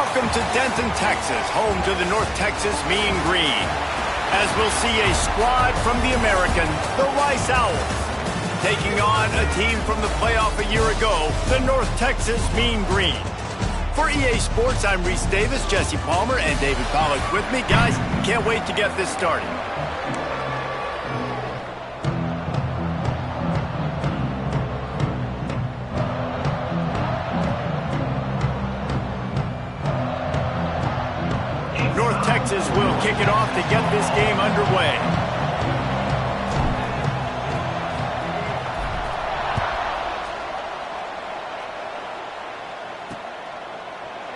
Welcome to Denton, Texas, home to the North Texas Mean Green. As we'll see a squad from the American, the Rice Owls, taking on a team from the playoff a year ago, the North Texas Mean Green. For EA Sports, I'm Reese Davis, Jesse Palmer, and David Pollack with me. Guys, can't wait to get this started. North Texas will kick it off to get this game underway.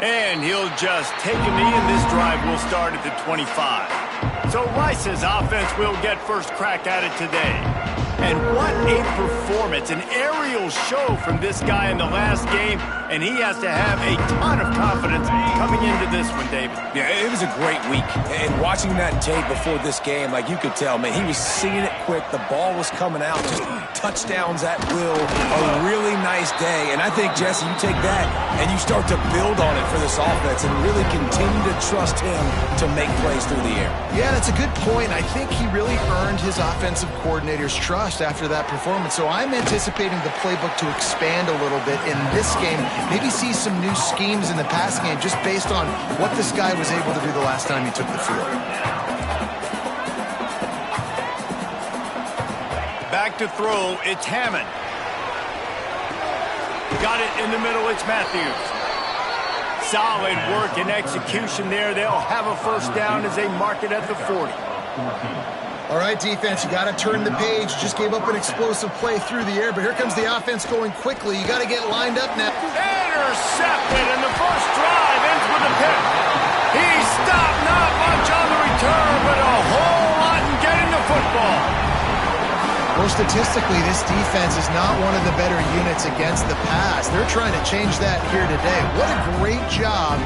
And he'll just take a knee, and this drive will start at the 25. So Rice's offense will get first crack at it today. And what a performance, an aerial show from this guy in the last game, and he has to have a ton of confidence coming into this one, David. Yeah, it was a great week. And watching that tape before this game, like you could tell, man, he was seeing it quick. The ball was coming out, just touchdowns at will. A really nice day. And I think, Jesse, you take that and you start to build on it for this offense and really continue to trust him to make plays through the air. Yeah, that's a good point. I think he really earned his offensive coordinator's trust after that performance. So I'm anticipating the playbook to expand a little bit in this game. Maybe see some new schemes in the passing game just based on what this guy was able to do the last time he took the field. Back to throw, it's Hammond. Got it in the middle, it's Matthews. Solid work and execution there. They'll have a first down as they mark it at the 40. All right, defense, you got to turn the page. Just gave up an explosive play through the air, but here comes the offense going quickly. You got to get lined up now. Intercepted, and the first drive ends with a pick. He stopped, not much on the return, but a whole lot in getting the football. Well, statistically, this defense is not one of the better units against the pass. They're trying to change that here today. What a great job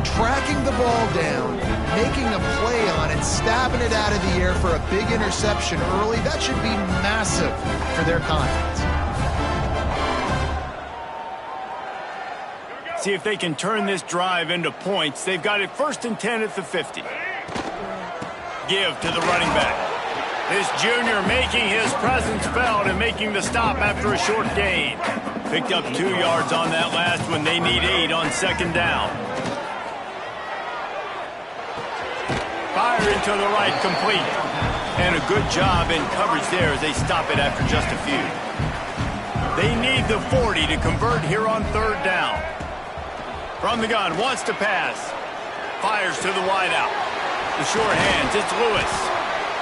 tracking the ball down, making a play on it, stabbing it out of the air for a big interception early. That should be massive for their confidence. See if they can turn this drive into points. They've got it 1st and 10 at the 50. Give to the running back. This junior making his presence felt and making the stop after a short gain. Picked up 2 yards on that last one. They need 8 on 2nd down. Fire into the right, complete. And a good job in coverage there as they stop it after just a few. They need the 40 to convert here on 3rd down. From the gun, wants to pass. Fires to the wideout. The short hands, it's Lewis.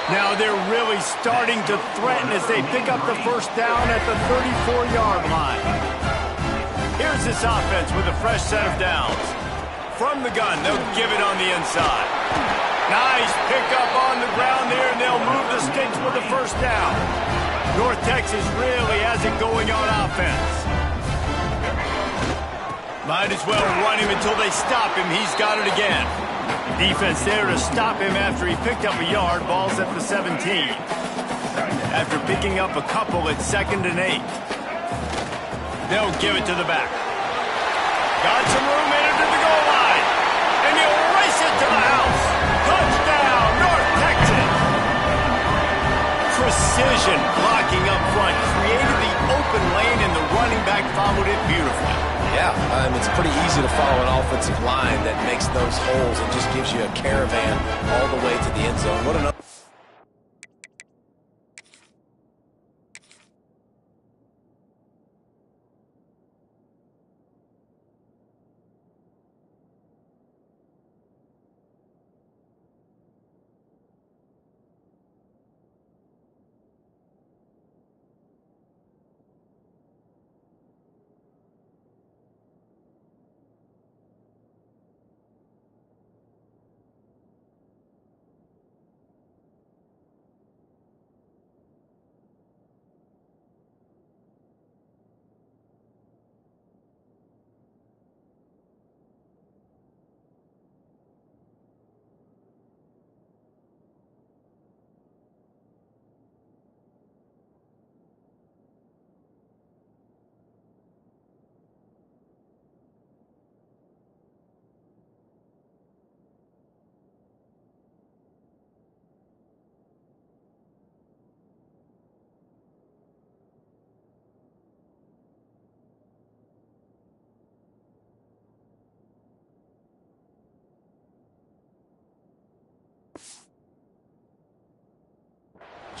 Now they're really starting to threaten as they pick up the first down at the 34-yard line. Here's this offense with a fresh set of downs. From the gun, they'll give it on the inside. Nice pickup on the ground there, and they'll move the sticks with the first down. North Texas really has it going on offense. Might as well run him until they stop him. He's got it again. Defense there to stop him after he picked up a yard. Ball's at the 17. After picking up a couple, it's 2nd and 8. They'll give it to the back. Got some room in it to the goal line. And he'll race it to the house. Touchdown, North Texas. Precision blocking up front. Created the open lane, and the running back followed it beautifully. Yeah, it's pretty easy to follow an offensive line that makes those holes and just gives you a caravan all the way to the end zone. What an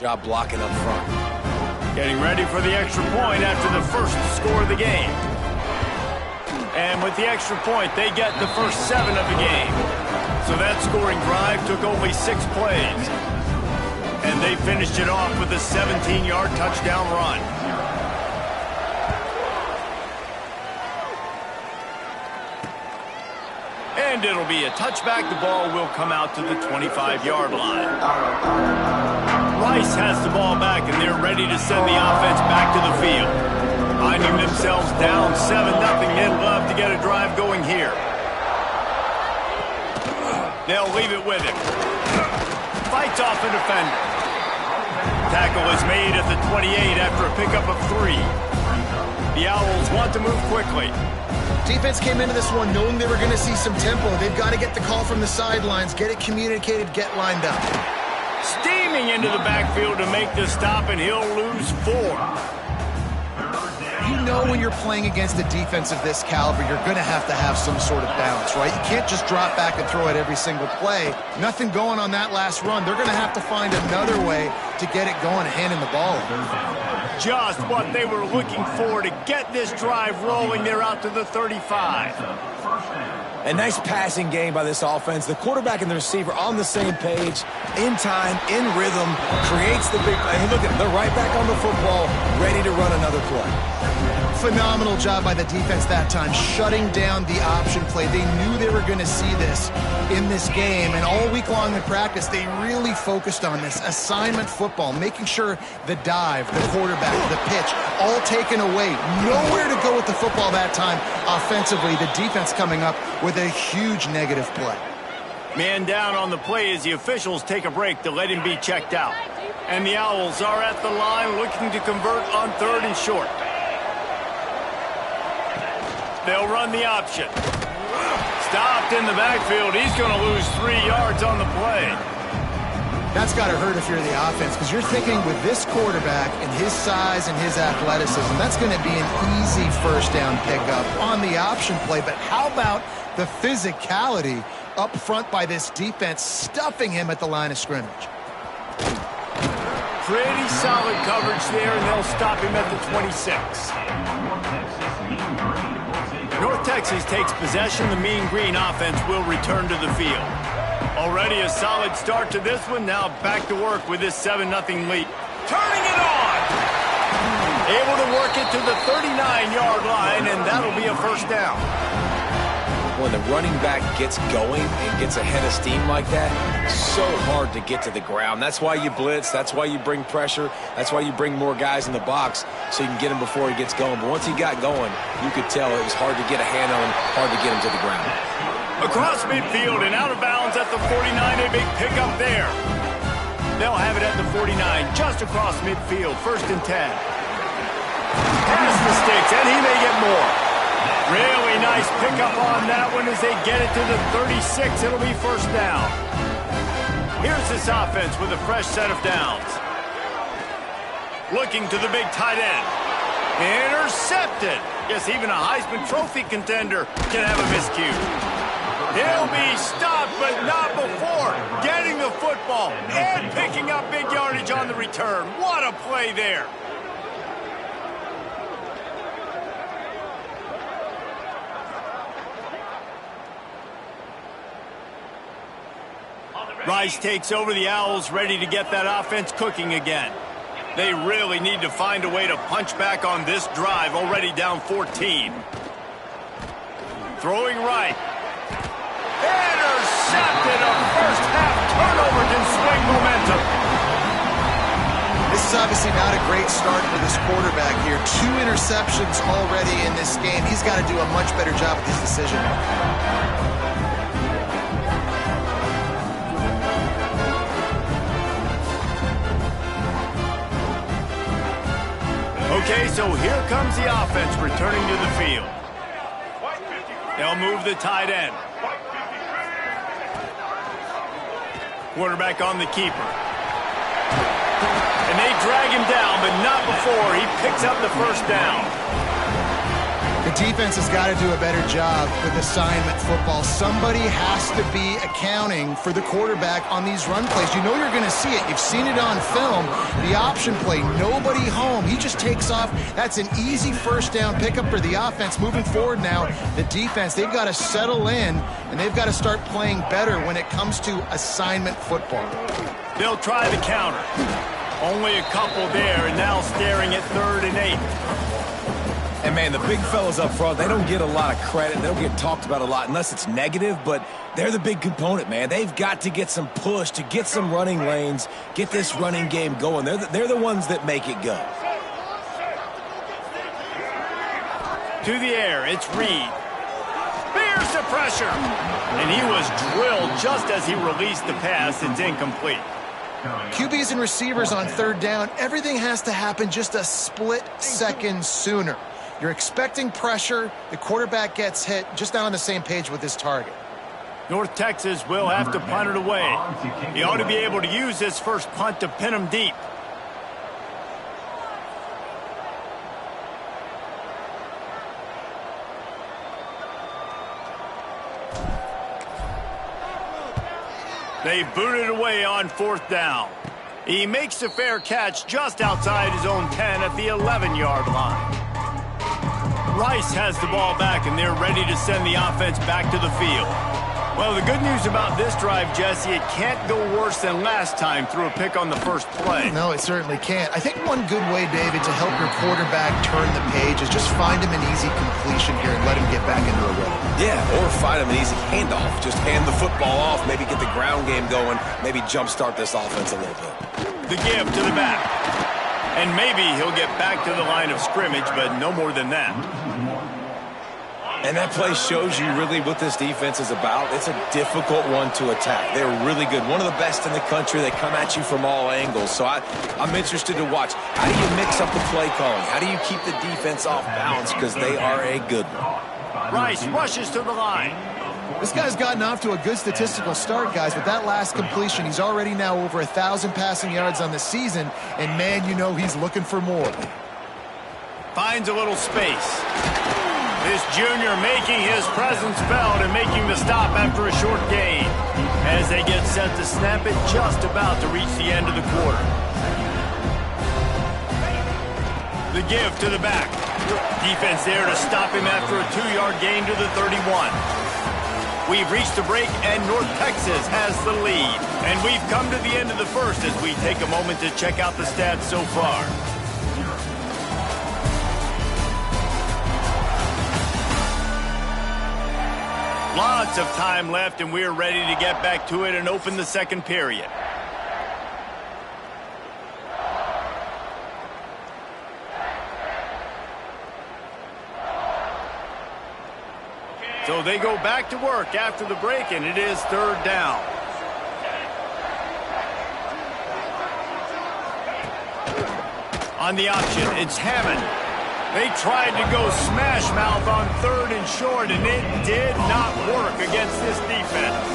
Job blocking up front. Getting ready for the extra point after the first score of the game. And with the extra point, they get the first 7 of the game. So that scoring drive took only 6 plays. And they finished it off with a 17-yard touchdown run. And it'll be a touchback. The ball will come out to the 25-yard line. Rice has the ball back, and they're ready to send the offense back to the field. Finding themselves down 7-0, they'd love to get a drive going here. They'll leave it with him. Fights off a defender. Tackle is made at the 28 after a pickup of 3. The Owls want to move quickly. Defense came into this one knowing they were going to see some tempo. They've got to get the call from the sidelines, get it communicated, get lined up. Steaming into the backfield to make the stop, and he'll lose 4. You know when you're playing against a defense of this caliber, you're going to have some sort of balance, right? You can't just drop back and throw it every single play. Nothing going on that last run. They're going to have to find another way to get it going and handing the ball over. Just what they were looking for to get this drive rolling. They're out to the 35. A nice passing game by this offense. The quarterback and the receiver on the same page, in time, in rhythm, creates the big play. Hey, look at them. They're right back on the football, ready to run another play. Phenomenal job by the defense that time, shutting down the option play. They knew they were going to see this in this game, and all week long in practice, they really focused on this assignment football, making sure the dive, the quarterback, the pitch, all taken away. Nowhere to go with the football that time offensively. The defense coming up with a huge negative play. Man down on the play as the officials take a break to let him be checked out. And the Owls are at the line looking to convert on 3rd and short. They'll run the option. Stopped in the backfield. He's going to lose 3 yards on the play. That's got to hurt if you're the offense, because you're thinking with this quarterback and his size and his athleticism, that's going to be an easy first down pickup on the option play. But how about the physicality up front by this defense, stuffing him at the line of scrimmage? Pretty solid coverage there, and they'll stop him at the 26. North Texas takes possession. The Mean Green offense will return to the field. Already a solid start to this one. Now back to work with this 7-0 lead. Turning it on! Able to work it to the 39-yard line, and that'll be a first down. When the running back gets going and gets ahead of steam like that, it's so hard to get to the ground. That's why you blitz. That's why you bring pressure. That's why you bring more guys in the box so you can get him before he gets going. But once he got going, you could tell it was hard to get a hand on him, hard to get him to the ground. Across midfield and out of bounds at the 49, a big pickup there. They'll have it at the 49, just across midfield, 1st and 10. Pass the sticks, and he may get more. Really nice pickup on that one as they get it to the 36. It'll be first down. Here's this offense with a fresh set of downs. Looking to the big tight end. Intercepted. Yes, even a Heisman Trophy contender can have a miscue. He'll be stopped, but not before getting the football and picking up big yardage on the return. What a play there. Rice takes over. The Owls ready to get that offense cooking again. They really need to find a way to punch back on this drive, already down 14. Throwing right. Intercepted. A first half turnover can swing momentum. This is obviously not a great start for this quarterback here. 2 interceptions already in this game. He's got to do a much better job with his decision. Okay, so here comes the offense returning to the field. They'll move the tight end. Quarterback on the keeper. And they drag him down, but not before he picks up the first down. The defense has got to do a better job with assignment football. Somebody has to be accounting for the quarterback on these run plays. You know you're going to see it. You've seen it on film. The option play, nobody home. He just takes off. That's an easy first down pickup for the offense. Moving forward now, the defense, they've got to settle in, and they've got to start playing better when it comes to assignment football. They'll try the counter. Only a couple there, and now staring at 3rd and 8. And, man, the big fellas up front, they don't get a lot of credit. They don't get talked about a lot unless it's negative, but they're the big component, man. They've got to get some push, to get some running lanes, get this running game going. They're the ones that make it go. To the air, it's Reed. Bears the pressure. And he was drilled just as he released the pass. It's incomplete. QBs and receivers on 3rd down, everything has to happen just a split second sooner. You're expecting pressure. The quarterback gets hit. Just not on the same page with his target. North Texas will have to punt it away. He ought to be able to use this first punt to pin him deep. They boot it away on 4th down. He makes a fair catch just outside his own 10 at the 11-yard line. Rice has the ball back, and they're ready to send the offense back to the field. Well, the good news about this drive, Jesse, it can't go worse than last time through a pick on the first play. No, it certainly can't. I think one good way, David, to help your quarterback turn the page is just find him an easy completion here and let him get back into a rhythm. Yeah, or find him an easy handoff. Just hand the football off, maybe get the ground game going, maybe jumpstart this offense a little bit. The give to the back. And maybe he'll get back to the line of scrimmage, but no more than that. And that play shows you really what this defense is about. It's a difficult one to attack. They're really good. One of the best in the country. They come at you from all angles. So I'm interested to watch. How do you mix up the play calling? How do you keep the defense off balance? Because they are a good one. Rice rushes to the line. This guy's gotten off to a good statistical start, guys. With that last completion, he's already now over 1,000 passing yards on the season. And, man, you know he's looking for more. Finds a little space. This junior making his presence felt and making the stop after a short gain. As they get set to snap it, just about to reach the end of the quarter. The give to the back. Defense there to stop him after a 2-yard gain to the 31. We've reached the break, and North Texas has the lead. And we've come to the end of the first as we take a moment to check out the stats so far. Lots of time left, and we're ready to get back to it and open the second period. So they go back to work after the break, and it is 3rd down. On the option, it's Hammond. They tried to go smash mouth on 3rd and short, and it did not work against this defense.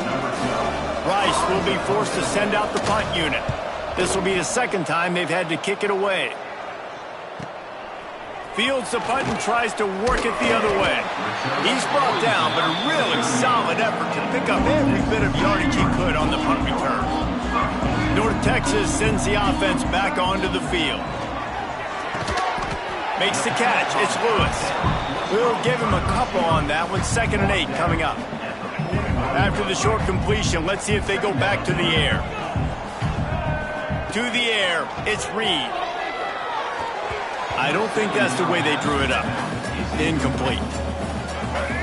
Rice will be forced to send out the punt unit. This will be the second time they've had to kick it away. Fields the punt and tries to work it the other way. He's brought down, but a really solid effort to pick up every bit of yardage he could on the punt return. North Texas sends the offense back onto the field. Makes the catch. It's Lewis. We'll give him a couple on that one. 2nd and 8 coming up. After the short completion, let's see if they go back to the air. To the air, it's Reed. I don't think that's the way they drew it up. Incomplete.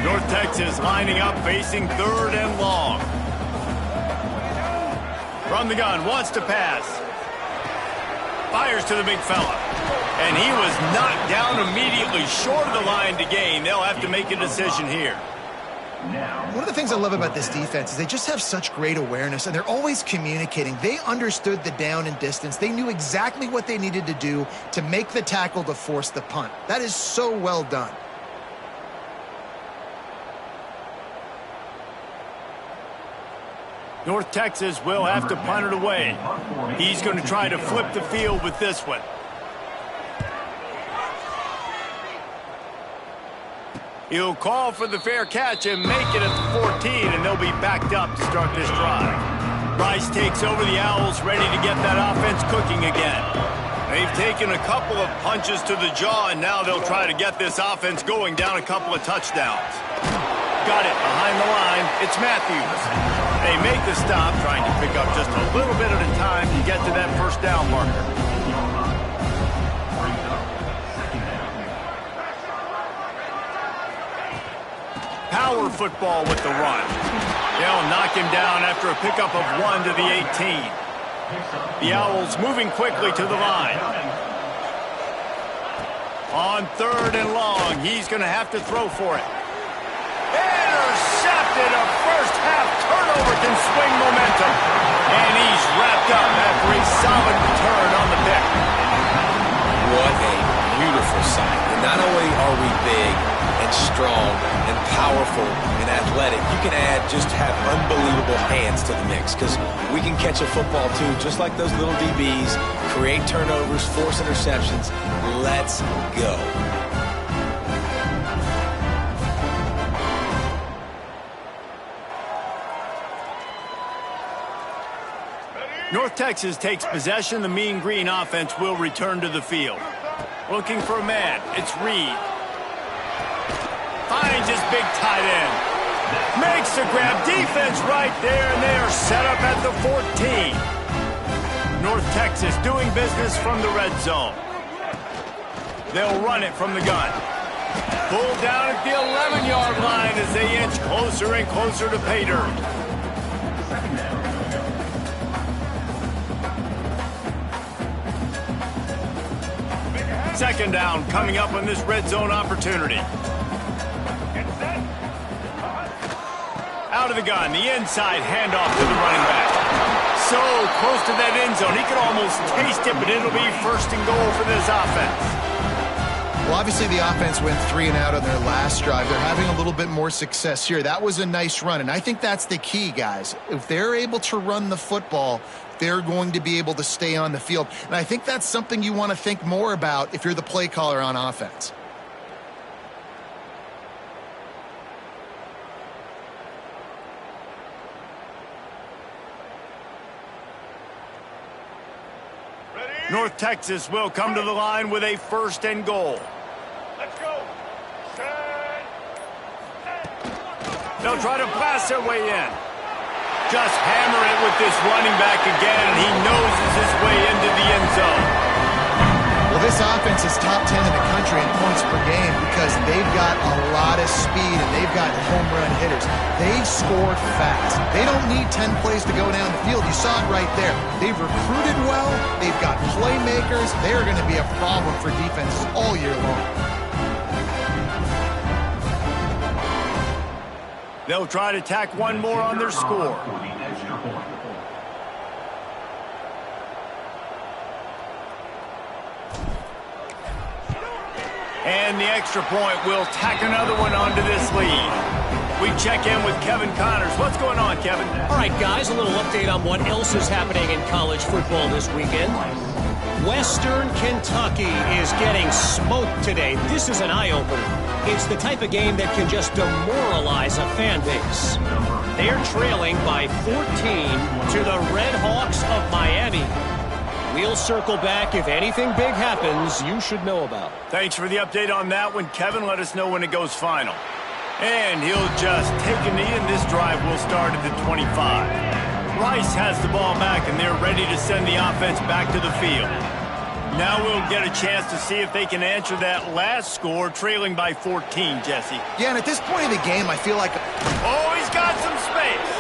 North Texas lining up, facing 3rd and long. From the gun, wants to pass. Fires to the big fella. And he was knocked down immediately short of the line to gain. They'll have to make a decision here. One of the things I love about this defense is they just have such great awareness, and they're always communicating. They understood the down and distance. They knew exactly what they needed to do to make the tackle to force the punt. That is so well done. North Texas will have to punt it away. He's going to try to flip the field with this one. He'll call for the fair catch and make it at the 14, and they'll be backed up to start this drive. Rice takes over the Owls, ready to get that offense cooking again. They've taken a couple of punches to the jaw, and now they'll try to get this offense going down a couple of touchdowns. Got it behind the line. It's Matthews. They make the stop, trying to pick up just a little bit at a time to get to that first down marker. Power football with the run. They'll knock him down after a pickup of 1 to the 18. The Owls moving quickly to the line. On 3rd and long, he's going to have to throw for it. Intercepted. A first-half turnover can swing momentum. And he's wrapped up after a solid return on the pick. What a beautiful sight. And not only are we big and strong and powerful and athletic, you can just have unbelievable hands to the mix, because we can catch a football too, just like those little DBs, create turnovers, force interceptions. Let's go. North Texas takes possession. The Mean Green offense will return to the field. Looking for a man. It's Reed. Finds his big tight end. Makes the grab. Defense right there, and they are set up at the 14. North Texas doing business from the red zone. They'll run it from the gun. Pulled down at the 11-yard line as they inch closer and closer to pay dirt. Second down coming up on this red zone opportunity. Out of the gun, the inside handoff to the running back. So close to that end zone, he could almost taste it, but it'll be 1st and goal for this offense. Well, obviously the offense went 3 and out on their last drive. They're having a little bit more success here. That was a nice run, and I think that's the key, guys. If they're able to run the football, they're going to be able to stay on the field. And I think that's something you want to think more about if you're the play caller on offense. North Texas will come to the line with a 1st and goal. Let's go. They'll try to blast their way in. Just hammer it with this running back again, and he noses his way into the end zone. Well, this offense is top 10 in the country in points per game because they've got a lot of speed and they've got home run hitters. They score fast. They don't need 10 plays to go down the field. You saw it right there. They've recruited well. They've got playmakers. They're going to be a problem for defenses all year long. They'll try to tack one more on their score. And the extra point will tack another one onto this lead. We check in with Kevin Connors. What's going on, Kevin? All right, guys, a little update on what else is happening in college football this weekend. Western Kentucky is getting smoked today. This is an eye-opener. It's the type of game that can just demoralize a fan base. They're trailing by 14 to the Red Hawks of Miami. We'll circle back. If anything big happens, you should know about. Thanks for the update on that one, Kevin. Let us know when it goes final. And he'll just take a knee, and this drive will start at the 25. Rice has the ball back, and they're ready to send the offense back to the field. Now we'll get a chance to see if they can answer that last score, trailing by 14, Jesse. Yeah, and at this point in the game, I feel like... Oh, he's got some space.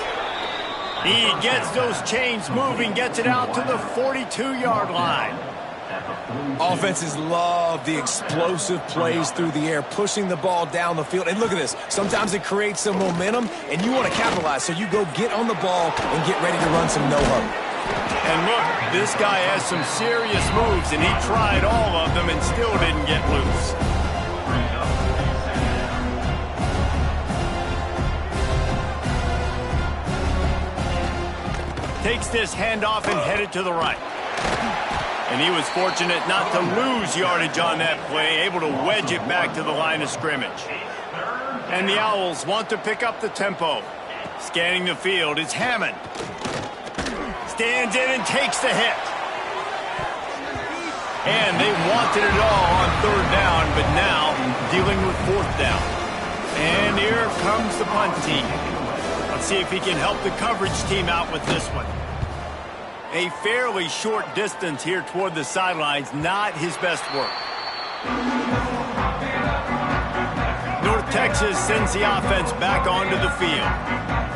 He gets those chains moving, gets it out to the 42-yard line. Offenses love the explosive plays through the air, pushing the ball down the field. And look at this. Sometimes it creates some momentum, and you want to capitalize. So you go get on the ball and get ready to run some no-huddle. And look, this guy has some serious moves, and he tried all of them and still didn't get loose. Takes this handoff and headed to the right. And he was fortunate not to lose yardage on that play, able to wedge it back to the line of scrimmage. And the Owls want to pick up the tempo. Scanning the field is Hammond. Stands in and takes the hit. And they wanted it all on third down, but now dealing with fourth down. And here comes the punt team. Let's see if he can help the coverage team out with this one. A fairly short distance here toward the sidelines, not his best work. North Texas sends the offense back onto the field.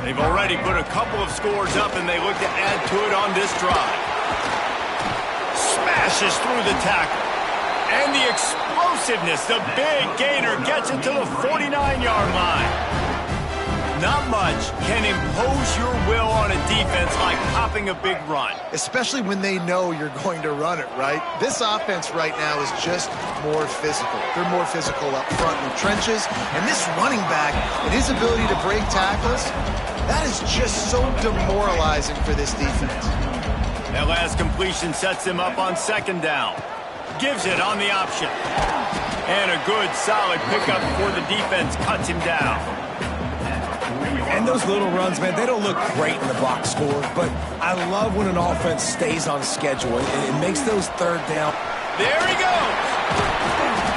They've already put a couple of scores up, and they look to add to it on this drive. Smashes through the tackle. And the explosiveness, the big gainer gets it to the 49-yard line. Not much can impose your will on a defense like popping a big run. Especially when they know you're going to run it, right? This offense right now is just more physical. They're more physical up front in the trenches. And this running back and his ability to break tackles, that is just so demoralizing for this defense. That last completion sets him up on second down. Gives it on the option. And a good, solid pickup before the defense cuts him down. And those little runs, man, they don't look great in the box score, but I love when an offense stays on schedule and it makes those third down. There he goes.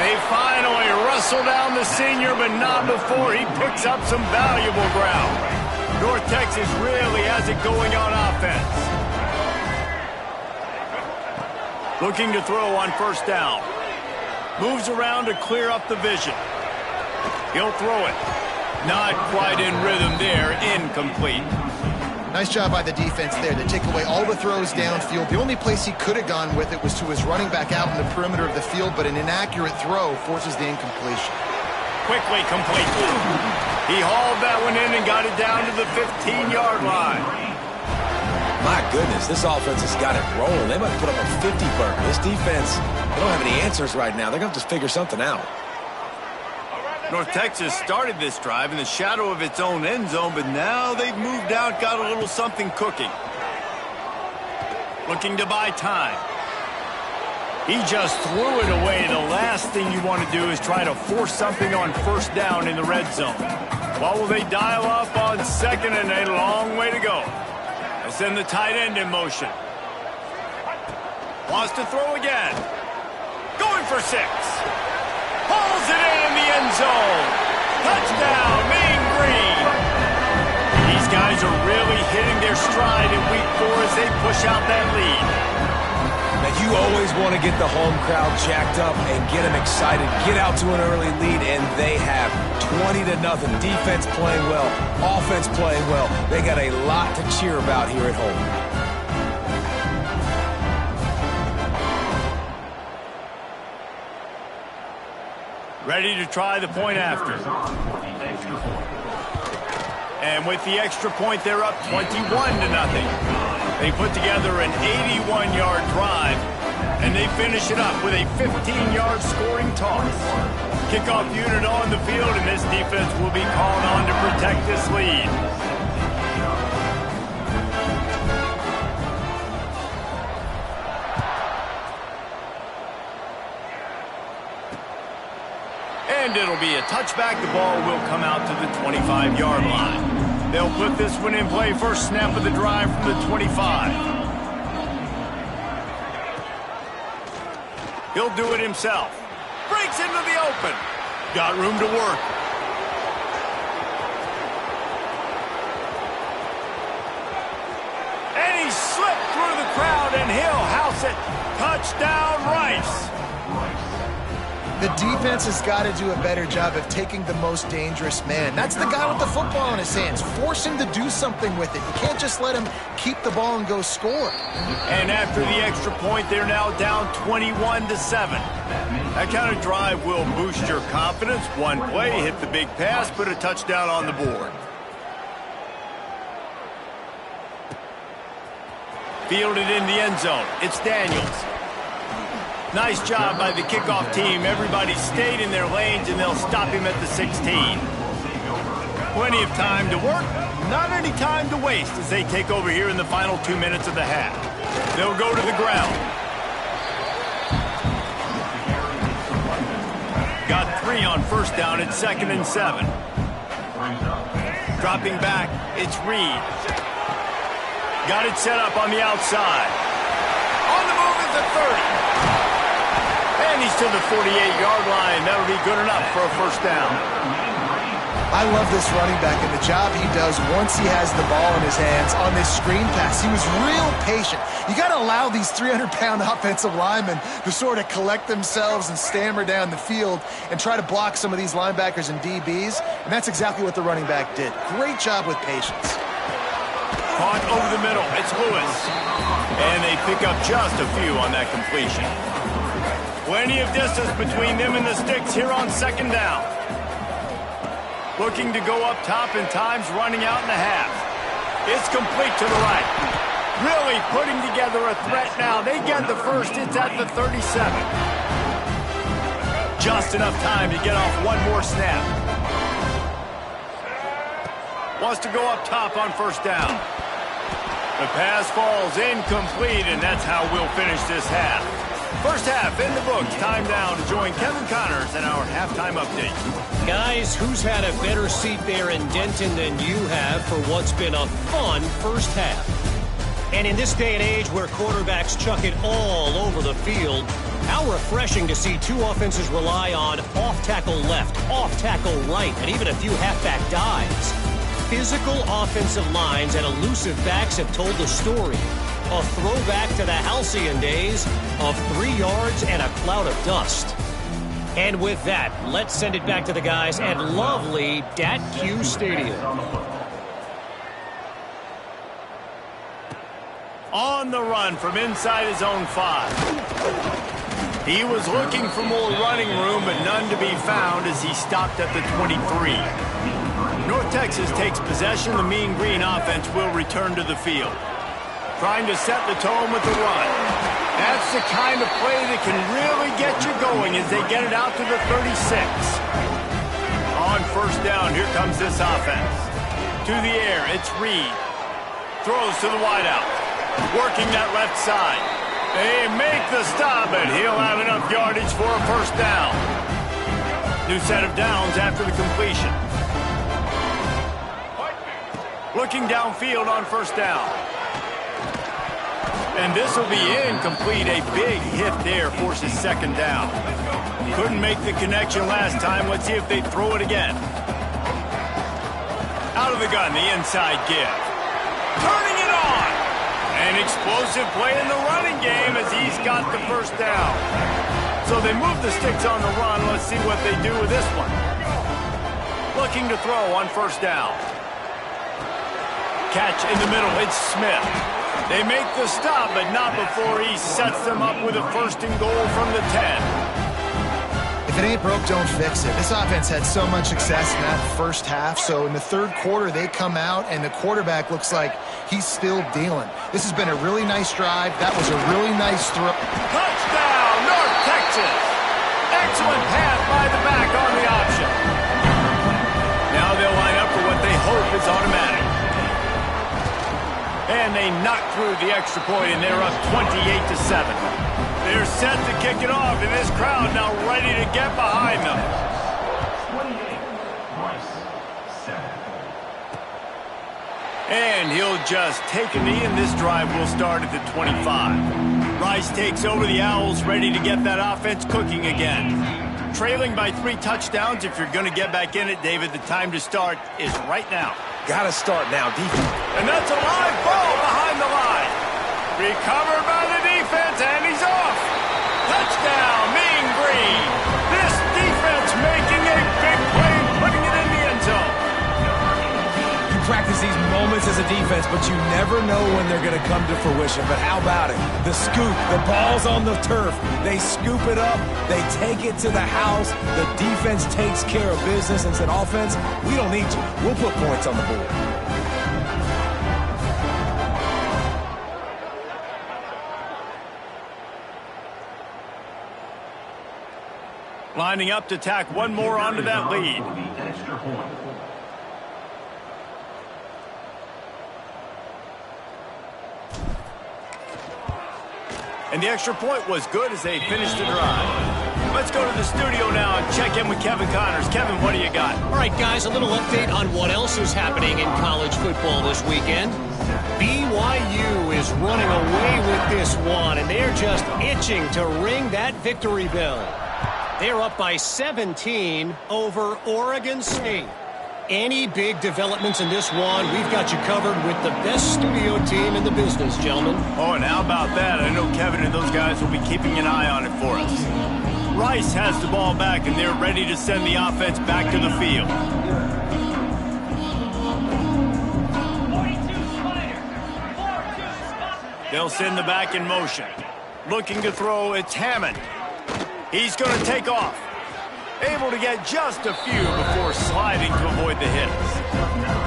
They finally wrestle down the senior, but not before he picks up some valuable ground. North Texas really has it going on offense. Looking to throw on first down. Moves around to clear up the vision. He'll throw it. Not quite in rhythm there. Incomplete. Nice job by the defense there. They take away all the throws downfield. The only place he could have gone with it was to his running back out in the perimeter of the field, but an inaccurate throw forces the incompletion. Quickly complete. He hauled that one in and got it down to the 15-yard line. My goodness, this offense has got it rolling. They might put up a 50-burger. This defense, they don't have any answers right now. They're going to have to figure something out. North Texas started this drive in the shadow of its own end zone, but now they've moved out, got a little something cooking. Looking to buy time. He just threw it away. The last thing you want to do is try to force something on first down in the red zone. What will they dial up on second, and a long way to go? They send the tight end in motion. Wants to throw again. Going for 6. Pulls it in the end zone. Touchdown, Mean Green. These guys are really hitting their stride in week 4 as they push out that lead. Now, you always want to get the home crowd jacked up and get them excited. Get out to an early lead, and they have 20-0. Defense playing well, offense playing well. They got a lot to cheer about here at home. Ready to try the point after. And with the extra point, they're up 21-0. They put together an 81-yard drive, and they finish it up with a 15-yard scoring toss. Kickoff unit on the field, and this defense will be called on to protect this lead. And it'll be a touchback. The ball will come out to the 25-yard line. They'll put this one in play first snap of the drive from the 25. He'll do it himself. Breaks into the open. Got room to work. And he slipped through the crowd, and he'll house it. Touchdown, Rice. The defense has got to do a better job of taking the most dangerous man. That's the guy with the football in his hands. Force him to do something with it. You can't just let him keep the ball and go score. And after the extra point, they're now down 21-7. That kind of drive will boost your confidence. One play, hit the big pass, put a touchdown on the board. Fielded in the end zone. It's Daniels. Nice job by the kickoff team. Everybody stayed in their lanes, and they'll stop him at the 16. Plenty of time to work, not any time to waste as they take over here in the final 2 minutes of the half. They'll go to the ground. Got 3 on first down at 2nd and 7. Dropping back, it's Reed. Got it set up on the outside. On the move at the 30. And he's to the 48-yard line. That'll be good enough for a first down. I love this running back and the job he does once he has the ball in his hands on this screen pass. He was real patient. You got to allow these 300-pound offensive linemen to sort of collect themselves and stammer down the field and try to block some of these linebackers and DBs, and that's exactly what the running back did. Great job with patience. Caught over the middle. It's Lewis. And they pick up just a few on that completion. Plenty of distance between them and the sticks here on second down. Looking to go up top and times running out in the half. It's complete to the right. Really putting together a threat now. They get the first. It's at the 37. Just enough time to get off one more snap. Wants to go up top on first down. The pass falls incomplete, and that's how we'll finish this half. First half in the books. Time now to join Kevin Connors in our halftime update. Guys, who's had a better seat there in Denton than you have for what's been a fun first half? And in this day and age where quarterbacks chuck it all over the field, how refreshing to see two offenses rely on off-tackle left, off-tackle right, and even a few halfback dives. Physical offensive lines and elusive backs have told the story. A throwback to the halcyon days of 3 yards and a cloud of dust. And with that, let's send it back to the guys at lovely Dat-Q Stadium. On the run from inside his own 5. He was looking for more running room, but none to be found as he stopped at the 23. North Texas takes possession. The Mean Green offense will return to the field. Trying to set the tone with the run. That's the kind of play that can really get you going as they get it out to the 36. On first down, here comes this offense. To the air, it's Reed. Throws to the wideout. Working that left side. They make the stop, and he'll have enough yardage for a first down. New set of downs after the completion. Looking downfield on first down. And this will be incomplete. A big hit there forces second down. Couldn't make the connection last time. Let's see if they throw it again. Out of the gun, the inside give. Turning it on. An explosive play in the running game as he's got the first down. So they move the sticks on the run. Let's see what they do with this one. Looking to throw on first down. Catch in the middle. It's Smith. They make the stop, but not before he sets them up with a first and goal from the 10. If it ain't broke, don't fix it. This offense had so much success in that first half, so in the third quarter, they come out, and the quarterback looks like he's still dealing. This has been a really nice drive. That was a really nice throw. Touchdown, North Texas! Excellent pass by the back on the option. Now they'll line up for what they hope is automatic. And they knock through the extra point, and they're up 28-7. They're set to kick it off, and this crowd now ready to get behind them. 28-7. And he'll just take a knee, and this drive will start at the 25. Rice takes over the Owls, ready to get that offense cooking again. Trailing by 3 touchdowns. If you're going to get back in it, David, the time to start is right now. Got to start now, defense. And that's a live ball behind the line. Recovered by the defense, and he's off. Touchdown, Mean Green. This defense making a big play, putting it in the end zone. You practice these moments as a defense, but you never know when they're going to come to fruition. But how about it? The scoop, the ball's on the turf. They scoop it up. They take it to the house. The defense takes care of business and said, offense, we don't need you. We'll put points on the board. Lining up to tack one more onto that lead. And the extra point was good as they finished the drive. Let's go to the studio now and check in with Kevin Connors. Kevin, what do you got? All right, guys, a little update on what else is happening in college football this weekend. BYU is running away with this one, and they're just itching to ring that victory bell. They're up by 17 over Oregon State. Any big developments in this one, we've got you covered with the best studio team in the business, gentlemen. Oh, and how about that? I know Kevin and those guys will be keeping an eye on it for us. Rice has the ball back, and they're ready to send the offense back to the field. They'll send the back in motion. Looking to throw, it's Hammond. He's going to take off. Able to get just a few before sliding to avoid the hits.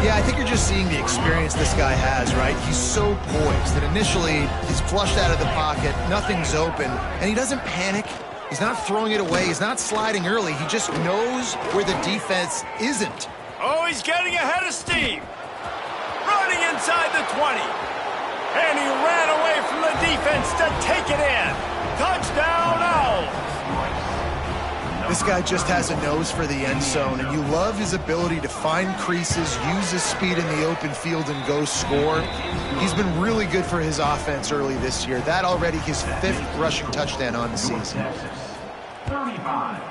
Yeah, I think you're just seeing the experience this guy has, right? He's so poised that initially he's flushed out of the pocket, nothing's open, and he doesn't panic. He's not throwing it away. He's not sliding early. He just knows where the defense isn't. Oh, he's getting ahead of steam. Running inside the 20. And he ran away from the defense to take it in. Touchdown, Owls. This guy just has a nose for the end zone, and you love his ability to find creases, use his speed in the open field, and go score. He's been really good for his offense early this year. That already his 5th rushing touchdown on the season. 35,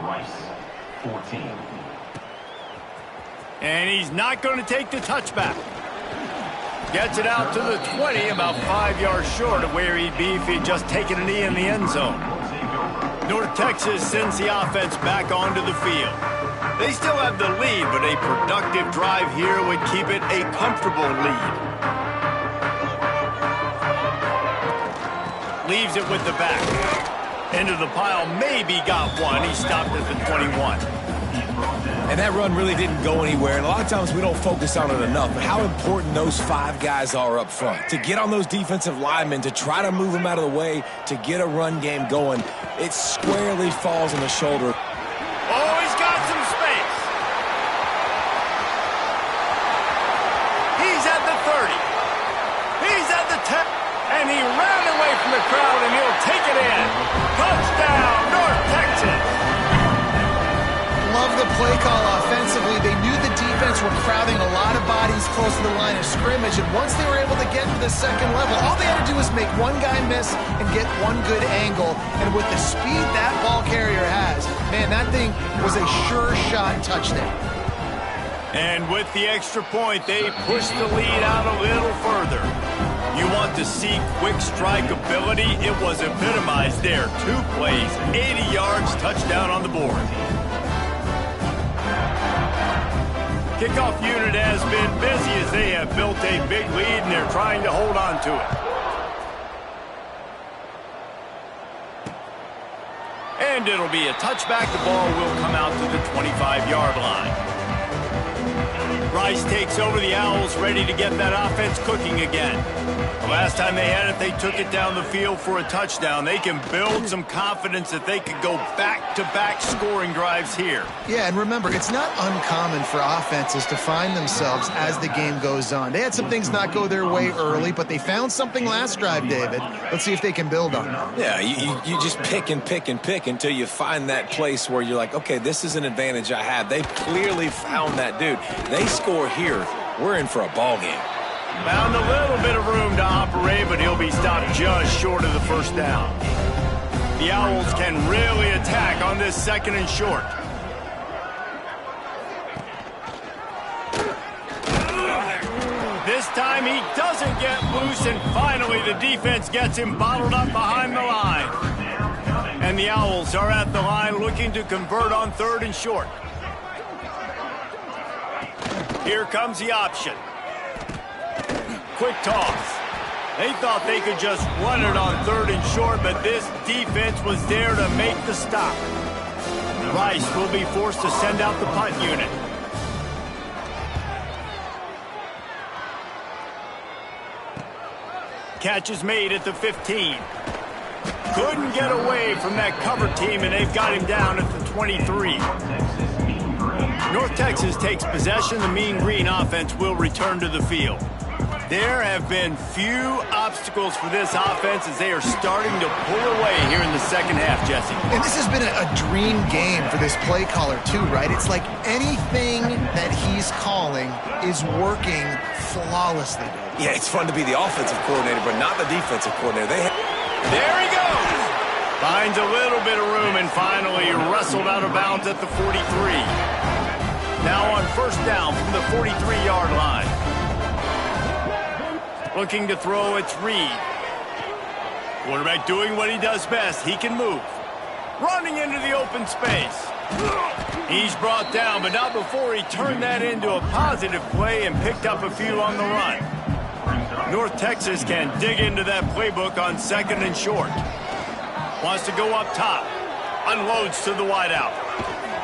Rice, 14. And he's not going to take the touchback. Gets it out to the 20, about 5 yards short of where he'd be if he'd just taken a knee in the end zone. North Texas sends the offense back onto the field. They still have the lead, but a productive drive here would keep it a comfortable lead. Leaves it with the back. Into the pile, maybe got one. He stopped at the 21. And that run really didn't go anywhere, and a lot of times we don't focus on it enough, but how important those 5 guys are up front. To get on those defensive linemen, to try to move them out of the way, to get a run game going, it squarely falls on the shoulder. Oh, he's got some space. He's at the 30. He's at the 10. And he ran away from the crowd, and he'll take it in. Touchdown, North Texas. Love the play call offensively. They knew the defense were crowding a lot of bodies close to the line of scrimmage, and once they were able to get to the second level, all they had to do was make one guy miss and get one good angle. And with the speed that ball carrier has, man, that thing was a sure shot touchdown. And with the extra point, they push the lead out a little further. You want to see quick strike ability? It was epitomized there. 2 plays, 80 yards, touchdown on the board. Kickoff unit has been busy as they have built a big lead, and they're trying to hold on to it. And it'll be a touchback. The ball will come out to the 25-yard line. Rice takes over the Owls, ready to get that offense cooking again. The last time they had it, they took it down the field for a touchdown. They can build some confidence that they could go back-to-back scoring drives here. Yeah, and remember, it's not uncommon for offenses to find themselves as the game goes on. They had some things not go their way early, but they found something last drive, David. Let's see if they can build on it. Yeah, you just pick and pick and pick until you find that place where you're like, okay, this is an advantage I have. They clearly found that dude. They score here, we're in for a ball game. Found a little bit of room to operate, but he'll be stopped just short of the first down. The Owls can really attack on this 2nd and short. This time he doesn't get loose, and finally the defense gets him bottled up behind the line. And the Owls are at the line looking to convert on 3rd and short. Here comes the option. Quick toss. They thought they could just run it on 3rd and short, but this defense was there to make the stop. Rice will be forced to send out the punt unit. Catch is made at the 15. Couldn't get away from that cover team, and they've got him down at the 23. North Texas takes possession. The Mean Green offense will return to the field. There have been few obstacles for this offense as they are starting to pull away here in the second half, Jesse. And this has been a dream game for this play caller too, right? It's like anything that he's calling is working flawlessly. Yeah, it's fun to be the offensive coordinator, but not the defensive coordinator. There he goes! Finds a little bit of room and finally wrestled out of bounds at the 43. Now on first down from the 43-yard line. Looking to throw, it's Reed. Quarterback doing what he does best. He can move. Running into the open space. He's brought down, but not before he turned that into a positive play and picked up a few on the run. North Texas can dig into that playbook on second and short. Wants to go up top. Unloads to the wideout.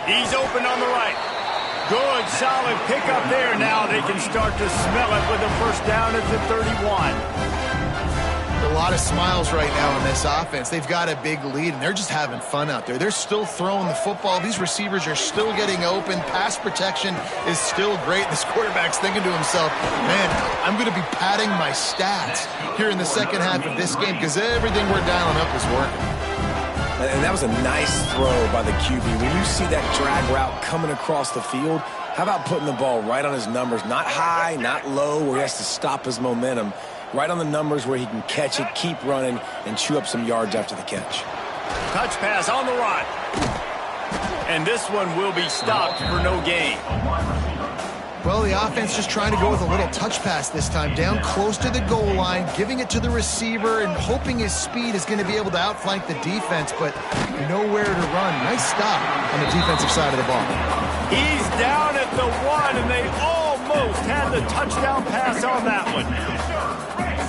He's open on the right. Good, solid pickup there. Now they can start to smell it with a first down at the 31. A lot of smiles right now in this offense. They've got a big lead, and they're just having fun out there. They're still throwing the football. These receivers are still getting open. Pass protection is still great. This quarterback's thinking to himself, man, I'm going to be padding my stats here in the second half of this game because everything we're dialing up is working. And that was a nice throw by the QB. When you see that drag route coming across the field, how about putting the ball right on his numbers? Not high, not low, where he has to stop his momentum. Right on the numbers where he can catch it, keep running, and chew up some yards after the catch. Touch pass on the run. And this one will be stopped for no gain. Well, the offense just trying to go with a little touch pass this time, down close to the goal line, giving it to the receiver and hoping his speed is going to be able to outflank the defense, but nowhere to run. Nice stop on the defensive side of the ball. He's down at the 1, and they almost had the touchdown pass on that one.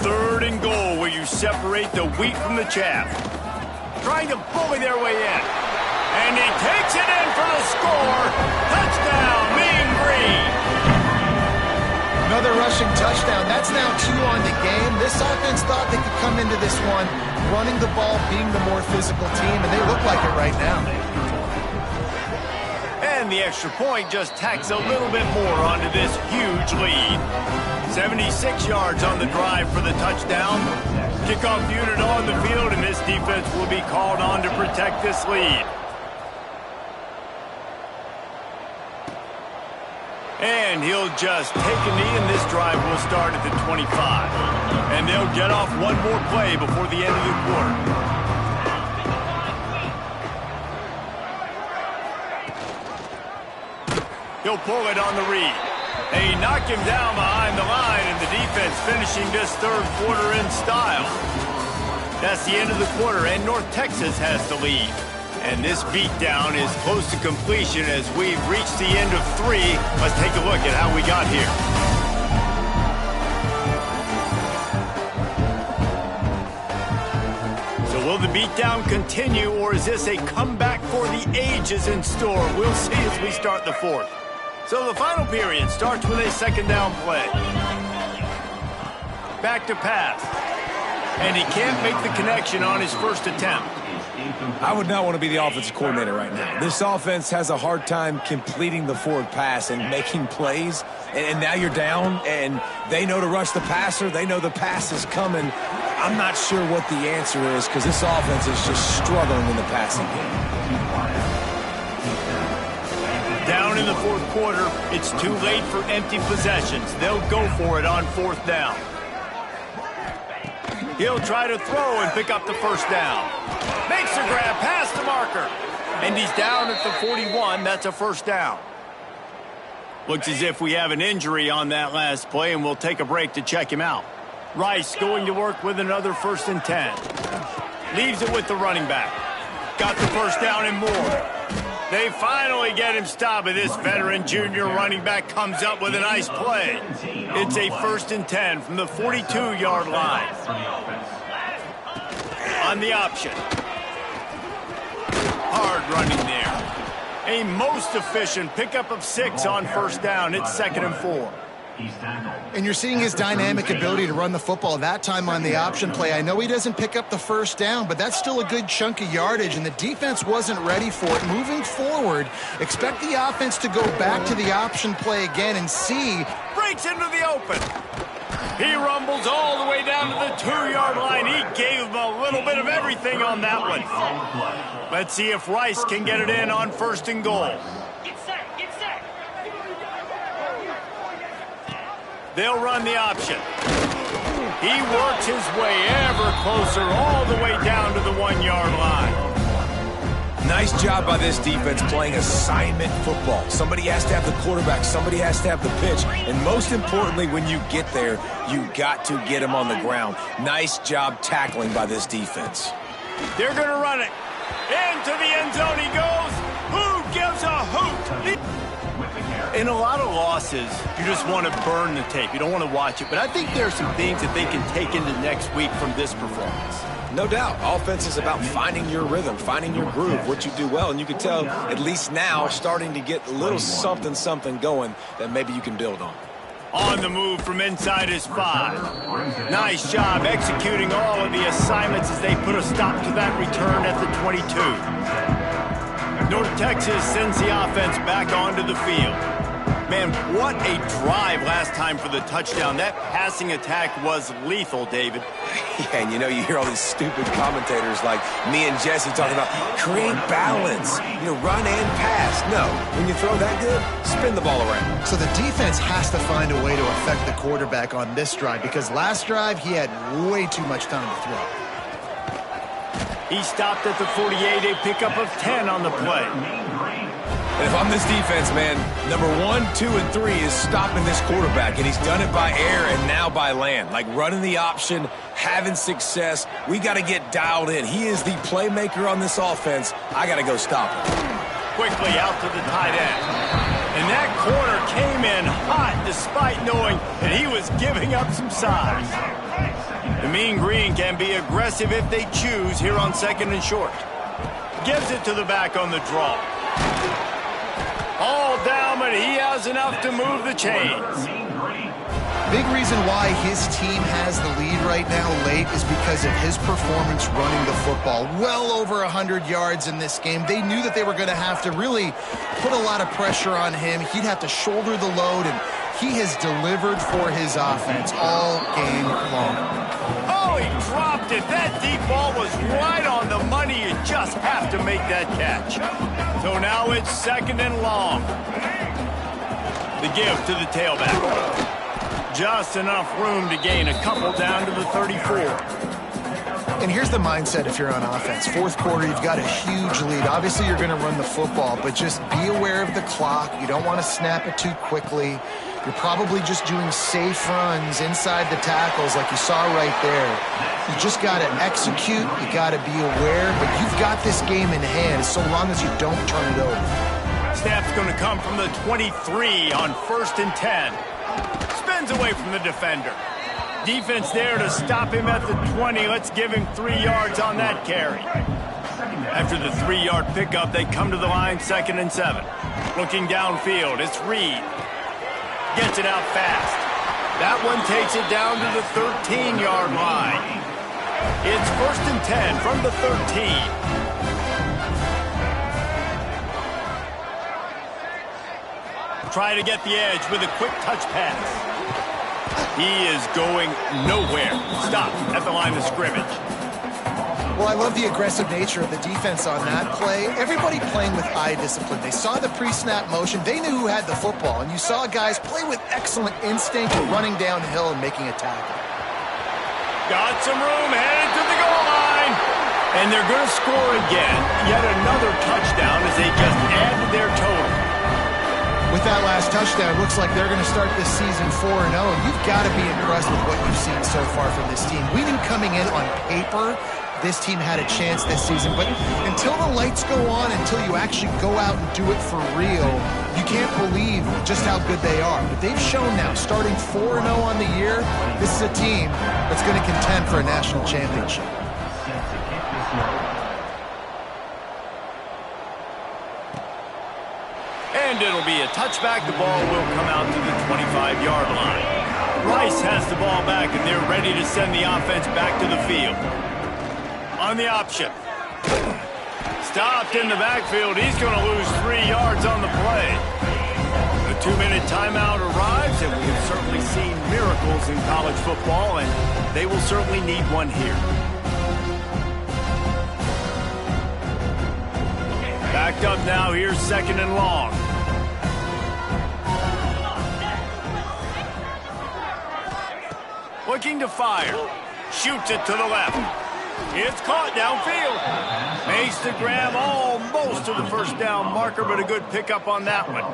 Third and goal, where you separate the wheat from the chaff. Trying to bully their way in. And he takes it in for the score. Touchdown, Mean Green. Another rushing touchdown. That's now 2 on the game. This offense thought they could come into this one running the ball, being the more physical team, and they look like it right now. And the extra point just tacks a little bit more onto this huge lead. 76 yards on the drive for the touchdown. Kickoff unit on the field, and this defense will be called on to protect this lead. And he'll just take a knee, and this drive will start at the 25. And they'll get off one more play before the end of the quarter. He'll pull it on the read. They knock him down behind the line, and the defense finishing this third quarter in style. That's the end of the quarter, and North Texas has the lead. And this beatdown is close to completion as we've reached the end of 3. Let's take a look at how we got here. So will the beatdown continue, or is this a comeback for the ages in store? We'll see as we start the fourth. So the final period starts with a second down play. Back to pass. And he can't make the connection on his first attempt. I would not want to be the offensive coordinator right now. This offense has a hard time completing the forward pass and making plays. And now you're down, and they know to rush the passer. They know the pass is coming. I'm not sure what the answer is because this offense is just struggling in the passing game. Down in the fourth quarter, it's too late for empty possessions. They'll go for it on fourth down. He'll try to throw and pick up the first down. Makes a grab past the marker. And he's down at the 41. That's a first down. Looks as if we have an injury on that last play, and we'll take a break to check him out. Rice going to work with another 1st and 10. Leaves it with the running back. Got the first down and more. They finally get him stopped, and this veteran junior running back comes up with a nice play. It's a 1st and 10 from the 42-yard line. On the option. Hard running there. A most efficient pickup of 6 on first down. It's 2nd and 4. And you're seeing his dynamic ability to run the football, that time on the option play. I know he doesn't pick up the first down, but that's still a good chunk of yardage, and the defense wasn't ready for it. Moving forward, expect the offense to go back to the option play again and see. Breaks into the open. He rumbles all the way down to the 2-yard line. He gave him a little bit of everything on that one. Let's see if Rice can get it in on 1st and goal. Get set, get set. They'll run the option. He works his way ever closer all the way down to the 1-yard line. Nice job by this defense playing assignment football. Somebody has to have the quarterback. Somebody has to have the pitch. And most importantly, when you get there, you got to get him on the ground. Nice job tackling by this defense. They're going to run it. Into the end zone he goes. Who gives a hoot? In a lot of losses, you just want to burn the tape. You don't want to watch it. But I think there are some things that they can take into next week from this performance. No doubt. Offense is about finding your rhythm, finding your groove, what you do well. And you can tell, at least now, starting to get a little something going that maybe you can build on. On the move from inside his 5. Nice job executing all of the assignments as they put a stop to that return at the 22. North Texas sends the offense back onto the field. Man, what a drive last time for the touchdown. That passing attack was lethal, David. Yeah, and you hear all these stupid commentators like me and Jesse talking about create balance, run and pass. No, when you throw that good, spin the ball around. So the defense has to find a way to affect the quarterback on this drive because last drive he had way too much time to throw. He stopped at the 48, a pickup of 10 on the play. And if I'm this defense, man, number 1, 2, and 3 is stopping this quarterback, and he's done it by air and now by land. Like running the option, having success. We got to get dialed in. He is the playmaker on this offense. I got to go stop him. Quickly out to the tight end. And that corner came in hot despite knowing that he was giving up some size. The Mean Green can be aggressive if they choose here on 2nd and short. Gives it to the back on the draw. All down, but he has enough to move the chains. Big reason why his team has the lead right now late is because of his performance running the football. Well over 100 yards in this game. They knew that they were going to have to really put a lot of pressure on him. He'd have to shoulder the load, and he has delivered for his offense all game long. Oh, he dropped it. That deep ball was right on the money. You just have to make that catch. So now it's 2nd and long. The give to the tailback. Just enough room to gain a couple down to the 34. And here's the mindset if you're on offense. 4th quarter, you've got a huge lead. Obviously, you're going to run the football, but just be aware of the clock. You don't want to snap it too quickly. You're probably just doing safe runs inside the tackles like you saw right there. You just got to execute. You got to be aware, but you've got this game in hand so long as you don't turn it over. Snap's going to come from the 23 on 1st and 10. Spins away from the defender. Defense there to stop him at the 20. Let's give him 3 yards on that carry. After the 3-yard pickup, they come to the line 2nd and 7. Looking downfield, it's Reed. Gets it out fast. That one takes it down to the 13-yard line. It's 1st and 10 from the 13. Try to get the edge with a quick touch pass. He is going nowhere. Stop at the line of scrimmage. Well, I love the aggressive nature of the defense on that play. Everybody playing with eye discipline. They saw the pre-snap motion. They knew who had the football. And you saw guys play with excellent instinct running downhill and making a tackle. Got some room, headed to the goal line. And they're going to score again. Yet another touchdown as they just add to their total. With that last touchdown, it looks like they're going to start this season 4-0. And you've got to be impressed with what you've seen so far from this team. We knew coming in on paper this team had a chance this season, but until the lights go on, until you actually go out and do it for real, you can't believe just how good they are. But they've shown now, starting 4-0 on the year, this is a team that's going to contend for a national championship. And it'll be a touchback. The ball will come out to the 25-yard line. Rice has the ball back, and they're ready to send the offense back to the field. On the option. Stopped in the backfield. He's going to lose 3 yards on the play. The 2-minute timeout arrives, and we have certainly seen miracles in college football, and they will certainly need one here. Backed up now, here's 2nd and long. Looking to fire. Shoots it to the left. It's caught downfield. Makes the grab almost to the first down marker, but a good pickup on that one.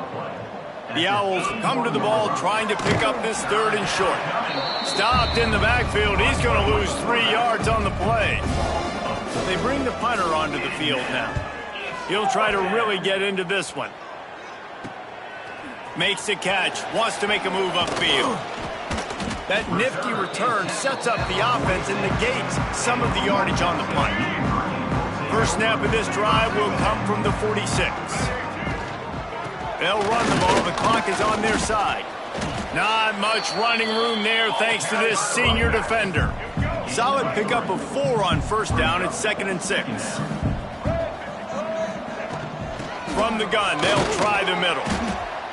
The Owls come to the ball trying to pick up this 3rd and short. Stopped in the backfield. He's going to lose 3 yards on the play. They bring the punter onto the field now. He'll try to really get into this one. Makes the catch. Wants to make a move upfield. That nifty return sets up the offense and negates some of the yardage on the punt. First snap of this drive will come from the 46. They'll run the ball. The clock is on their side. Not much running room there thanks to this senior defender. Solid pickup of 4 on first down. It's 2nd and 6. From the gun, they'll try the middle.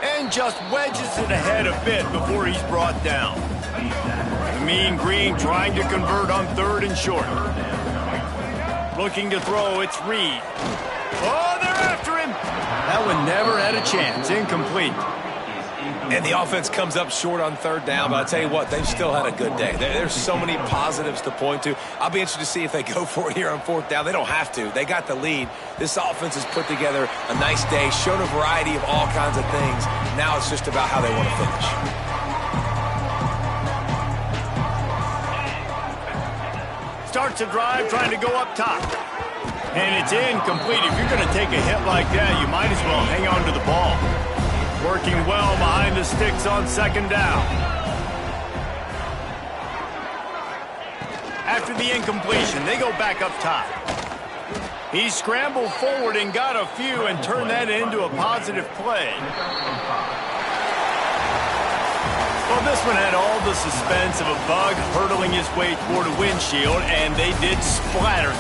And just wedges it ahead a bit before he's brought down. The Mean Green trying to convert on 3rd and short. Looking to throw, it's Reed. Oh, they're after him. That one never had a chance. Incomplete. And the offense comes up short on 3rd down, but I'll tell you what, they've still had a good day. There's so many positives to point to. I'll be interested to see if they go for it here on 4th down. They don't have to. They got the lead. This offense has put together a nice day, shown a variety of all kinds of things. Now it's just about how they want to finish. Starts a drive trying to go up top. And it's incomplete. If you're going to take a hit like that, you might as well hang on to the ball. Working well behind the sticks on 2nd down. After the incompletion, they go back up top. He scrambled forward and got a few and turned that into a positive play. Well, this one had all the suspense of a bug hurtling his way toward a windshield, and they did splatter.